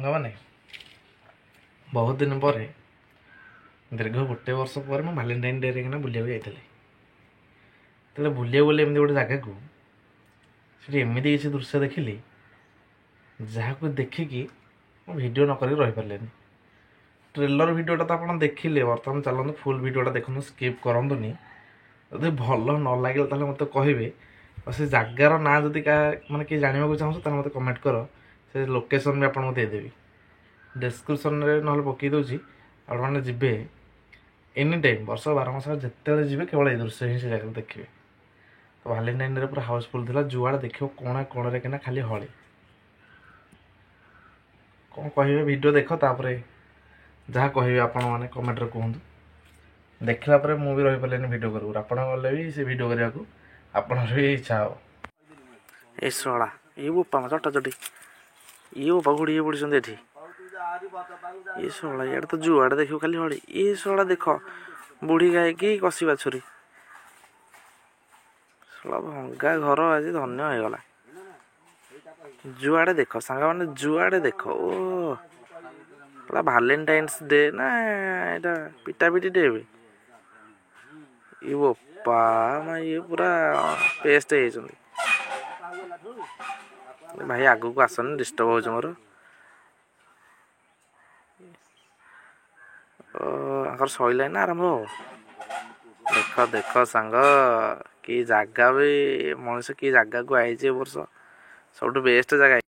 ସାଙ୍ଗମାନେ ବହୁତ ଦିନ ପରେ ଦୀର୍ଘ ଗୋଟେ ବର୍ଷ ପରେ ମୁଁ ଭାଲେଣ୍ଟାଇନ୍ ଡେରେ କିନା ବୁଲିବାକୁ ଯାଇଥିଲି। ଯେତେବେଳେ ବୁଲିବାକୁ ଗଲି ଏମିତି ଗୋଟେ ଜାଗାକୁ, ସେଠି ଏମିତି କିଛି ଦୃଶ୍ୟ ଦେଖିଲି ଯାହାକୁ ଦେଖିକି ମୁଁ ଭିଡ଼ିଓ ନ କରିକି ରହିପାରିଲିନି। ଟ୍ରେଲର ଭିଡ଼ିଓଟା ତ ଆପଣ ଦେଖିଲେ, ବର୍ତ୍ତମାନ ଚାଲନ୍ତୁ ଫୁଲ୍ ଭିଡ଼ିଓଟା ଦେଖନ୍ତୁ, ସ୍କିପ୍ କରନ୍ତୁନି। ଯଦି ଭଲ ନ ଲାଗିଲା ତାହେଲେ ମୋତେ କହିବେ, ଆଉ ସେ ଜାଗାର ନାଁ ଯଦି ମାନେ କିଏ ଜାଣିବାକୁ ଚାହୁଁଛ ତାହେଲେ ମୋତେ କମେଣ୍ଟ କର, ସେ ଲୋକେସନ୍ ବି ଆପଣଙ୍କୁ ଦେଇଦେବି, ଡେସ୍କ୍ରିପ୍ସନ୍ରେ ନହେଲେ ପକାଇ ଦେଉଛି। ଆପଣମାନେ ଯିବେ ଏନି ଟାଇମ୍, ବର୍ଷ 12 ମାସ ଯେତେବେଳେ ଯିବେ କେବଳ ଏଇ ଦୃଶ୍ୟ ହିଁ ସେ ଜାଗାରେ ଦେଖିବେ। ତ ଭାଲେଣ୍ଟାଇନ୍ ଡେରେ ପୁରା ହାଉସଫୁଲ୍ ଥିଲା, ଯୁଆଡ଼େ ଦେଖିବ କୋଣା କୋଣରେ କିନା ଖାଲି ହଳି। କ'ଣ କହିବେ, ଭିଡ଼ିଓ ଦେଖ, ତାପରେ ଯାହା କହିବେ ଆପଣମାନେ କମେଣ୍ଟରେ କୁହନ୍ତୁ। ଦେଖିଲା ପରେ ମୁଁ ବି ରହିପାରିଲିନି ଭିଡ଼ିଓ କରିବୁ, ଆପଣ ଗଲେ ବି ସେ ଭିଡ଼ିଓ କରିବାକୁ ଆପଣଙ୍କର ବି ଇଚ୍ଛା ହେବ। ଏ ଶଳା, ଇଏ ବୋପା ମା ଚଟାଚଟି, ଇଏ ବୋପା ଘୋଡ଼ିଏ ପଡ଼ିଛନ୍ତି ଏଠି। ଏ ଶଳା, ଇଆଡ଼େ ତ ଯୁଆଡ଼େ ଦେଖିବ ଖାଲି ହଳି। ଏ ଶଳା ଦେଖ, ବୁଢ଼ୀ ଗାଈ କି କଷି ବାଛୁରୀ। ଶଳା ଭଙ୍ଗା ଘର ଆଜି ଧନ୍ୟ ହେଇଗଲା। ଯୁଆଡ଼େ ଦେଖ ସାଙ୍ଗମାନେ, ଯୁଆଡ଼େ ଦେଖ। ଓ ଭାଲେଣ୍ଟାଇନ୍ସ ଡେ ନା ଏଇଟା ପିଟାପିଟି ଡେ ଏବେ। ଇଏ ବୋପା ମା, ଇଏ ପୁରା ପେଷ୍ଟ ହେଇଯାଇଛନ୍ତି। ଭାଇ ଆଗକୁ ଆସନି, ଡିଷ୍ଟର୍ବ ହେଉଛି ମୋର। ଆଙ୍କର ସଇଲାଣି ନା ଆରମ୍ଭ ହବ? ଦେଖ ଦେଖ ସାଙ୍ଗ, କି ଜାଗା ବି, ମଣିଷ କି ଜାଗାକୁ ଆଇଛି ଏ ବର୍ଷ, ସବୁଠୁ ବେଷ୍ଟ ଜାଗା।